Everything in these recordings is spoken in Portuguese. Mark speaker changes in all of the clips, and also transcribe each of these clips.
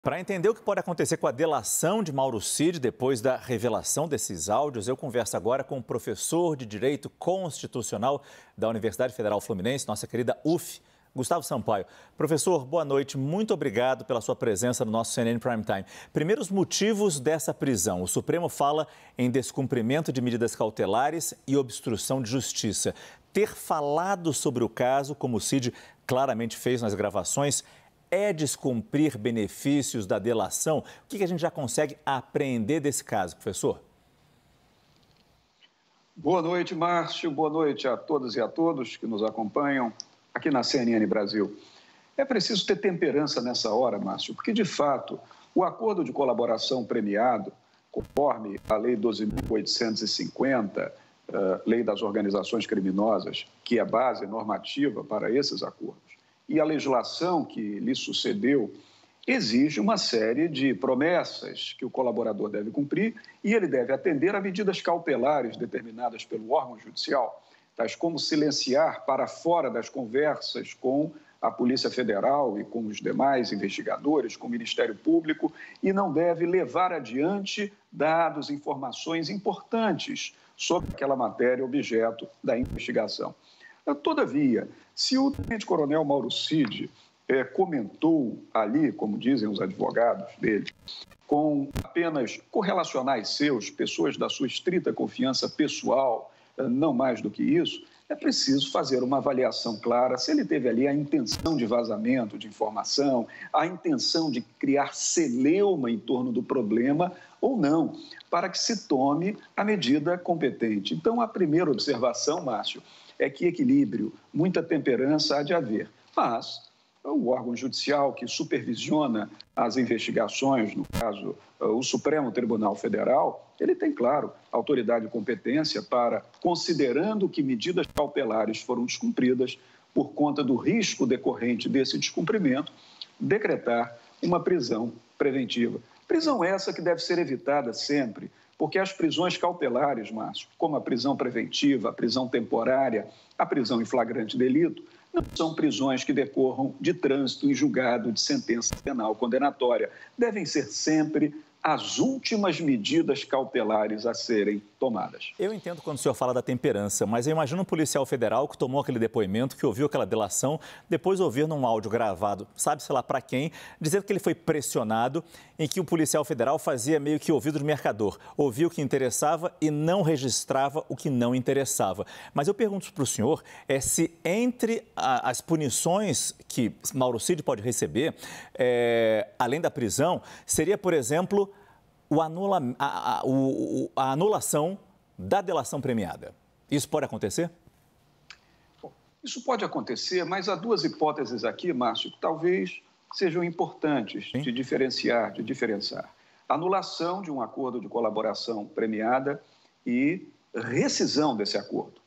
Speaker 1: Para entender o que pode acontecer com a delação de Mauro Cid depois da revelação desses áudios, eu converso agora com o professor de Direito Constitucional da Universidade Federal Fluminense, nossa querida UF, Gustavo Sampaio. Professor, boa noite. Muito obrigado pela sua presença no nosso CNN Prime Time. Primeiro, os motivos dessa prisão. O Supremo fala em descumprimento de medidas cautelares e obstrução de justiça. Ter falado sobre o caso, como o Cid claramente fez nas gravações, é descumprir benefícios da delação? O que a gente já consegue apreender desse caso, professor?
Speaker 2: Boa noite, Márcio. Boa noite a todas e a todos que nos acompanham aqui na CNN Brasil. É preciso ter temperança nessa hora, Márcio, porque, de fato, o acordo de colaboração premiado, conforme a Lei 12.850, Lei das Organizações Criminosas, que é a base normativa para esses acordos, e a legislação que lhe sucedeu, exige uma série de promessas que o colaborador deve cumprir e ele deve atender a medidas cautelares determinadas pelo órgão judicial, tais como silenciar para fora das conversas com a Polícia Federal e com os demais investigadores, com o Ministério Público, e não deve levar adiante dados, informações importantes sobre aquela matéria objeto da investigação. Todavia, se o tenente-coronel Mauro Cid comentou ali, como dizem os advogados dele, com apenas correlacionais seus, pessoas da sua estrita confiança pessoal, não mais do que isso, é preciso fazer uma avaliação clara se ele teve ali a intenção de vazamento de informação, a intenção de criar celeuma em torno do problema ou não, para que se tome a medida competente. Então, a primeira observação, Márcio, é que equilíbrio, muita temperança há de haver. Mas o órgão judicial que supervisiona as investigações, no caso, o Supremo Tribunal Federal, ele tem, claro, autoridade e competência para, considerando que medidas cautelares foram descumpridas por conta do risco decorrente desse descumprimento, decretar uma prisão preventiva. Prisão essa que deve ser evitada sempre, porque as prisões cautelares, Márcio, como a prisão preventiva, a prisão temporária, a prisão em flagrante delito, não são prisões que decorram de trânsito em julgado de sentença penal condenatória. Devem ser sempre as últimas medidas cautelares a serem tomadas.
Speaker 1: Eu entendo quando o senhor fala da temperança, mas eu imagino um policial federal que tomou aquele depoimento, que ouviu aquela delação, depois ouvir num áudio gravado, sabe-se lá para quem, dizendo que ele foi pressionado, em que o policial federal fazia meio que ouvido de mercador, ouvia o que interessava e não registrava o que não interessava. Mas eu pergunto para o senhor se entre as punições que Mauro Cid pode receber, além da prisão, seria, por exemplo, a anulação da delação premiada. Isso pode acontecer?
Speaker 2: Bom, isso pode acontecer, mas há duas hipóteses aqui, Márcio, que talvez sejam importantes de diferenciar. Anulação de um acordo de colaboração premiada e rescisão desse acordo.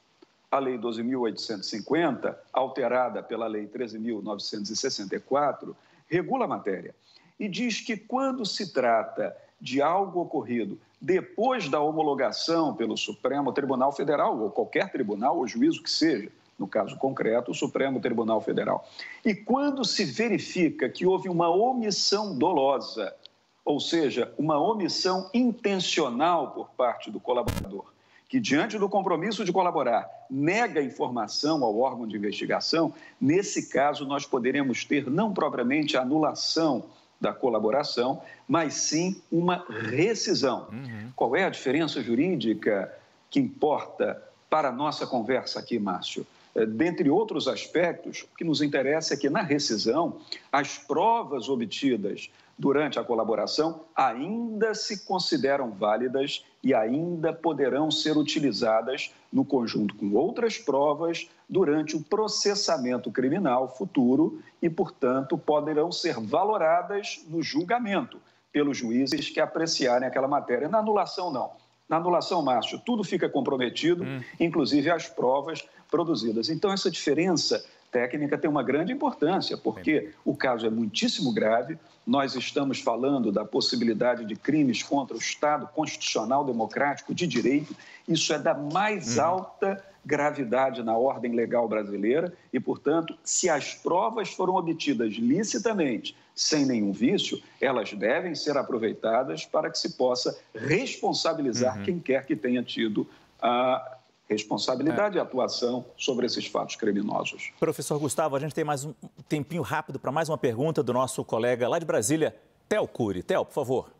Speaker 2: A Lei 12.850, alterada pela Lei 13.964, regula a matéria e diz que quando se trata de algo ocorrido depois da homologação pelo Supremo Tribunal Federal, ou qualquer tribunal ou juízo que seja, no caso concreto, o Supremo Tribunal Federal, e quando se verifica que houve uma omissão dolosa, ou seja, uma omissão intencional por parte do colaborador, que diante do compromisso de colaborar, nega informação ao órgão de investigação, nesse caso nós poderemos ter não propriamente a anulação da colaboração, mas sim uma rescisão. Qual é a diferença jurídica que importa para a nossa conversa aqui, Márcio? Dentre outros aspectos, o que nos interessa é que na rescisão, as provas obtidas durante a colaboração ainda se consideram válidas e ainda poderão ser utilizadas no conjunto com outras provas durante o processamento criminal futuro e, portanto, poderão ser valoradas no julgamento pelos juízes que apreciarem aquela matéria. Na anulação, não. Na anulação, Márcio, tudo fica comprometido, inclusive as provas produzidas. Então, essa diferença técnica tem uma grande importância, porque o caso é muitíssimo grave, nós estamos falando da possibilidade de crimes contra o Estado constitucional democrático de direito, isso é da mais alta gravidade na ordem legal brasileira e, portanto, se as provas foram obtidas licitamente, sem nenhum vício, elas devem ser aproveitadas para que se possa responsabilizar quem quer que tenha tido a responsabilidade e atuação sobre esses fatos criminosos.
Speaker 1: Professor Gustavo, a gente tem mais um tempinho rápido para mais uma pergunta do nosso colega lá de Brasília, Theo Cury. Theo, por favor.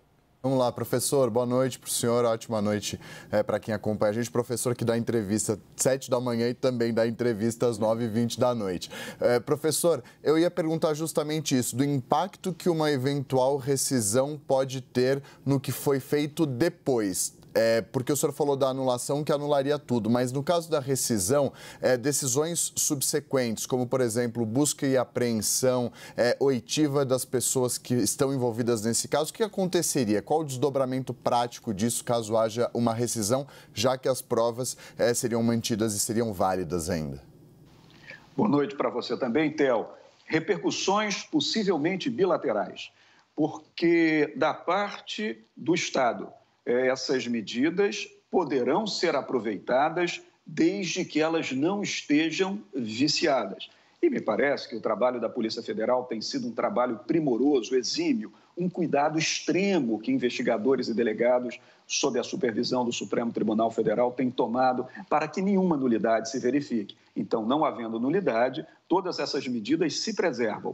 Speaker 3: Vamos lá, professor. Boa noite para o senhor, ótima noite para quem acompanha a gente. Professor que dá entrevista às 7 da manhã e também dá entrevista às 9h20 da noite. Professor, eu ia perguntar justamente isso, do impacto que uma eventual rescisão pode ter no que foi feito depois. Porque o senhor falou da anulação que anularia tudo, mas no caso da rescisão, decisões subsequentes, como, por exemplo, busca e apreensão, oitiva das pessoas que estão envolvidas nesse caso, o que aconteceria? Qual o desdobramento prático disso caso haja uma rescisão, já que as provas seriam mantidas e seriam válidas ainda?
Speaker 2: Boa noite para você também, Theo. Repercussões possivelmente bilaterais, porque da parte do Estado, essas medidas poderão ser aproveitadas desde que elas não estejam viciadas. E me parece que o trabalho da Polícia Federal tem sido um trabalho primoroso, exímio, um cuidado extremo que investigadores e delegados, sob a supervisão do Supremo Tribunal Federal, têm tomado para que nenhuma nulidade se verifique. Então, não havendo nulidade, todas essas medidas se preservam.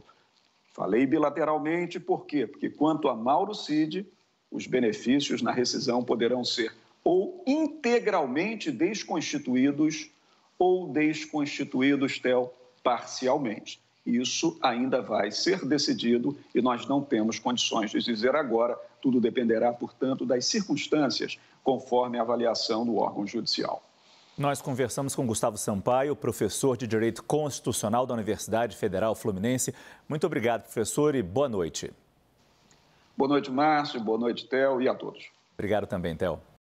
Speaker 2: Falei bilateralmente, por quê? Porque quanto a Mauro Cid, os benefícios na rescisão poderão ser ou integralmente desconstituídos ou desconstituídos, Theo, parcialmente. Isso ainda vai ser decidido e nós não temos condições de dizer agora. Tudo dependerá, portanto, das circunstâncias, conforme a avaliação do órgão judicial.
Speaker 1: Nós conversamos com Gustavo Sampaio, professor de Direito Constitucional da Universidade Federal Fluminense. Muito obrigado, professor, e boa noite.
Speaker 2: Boa noite, Márcio. Boa noite, Theo, e a todos.
Speaker 1: Obrigado também, Theo.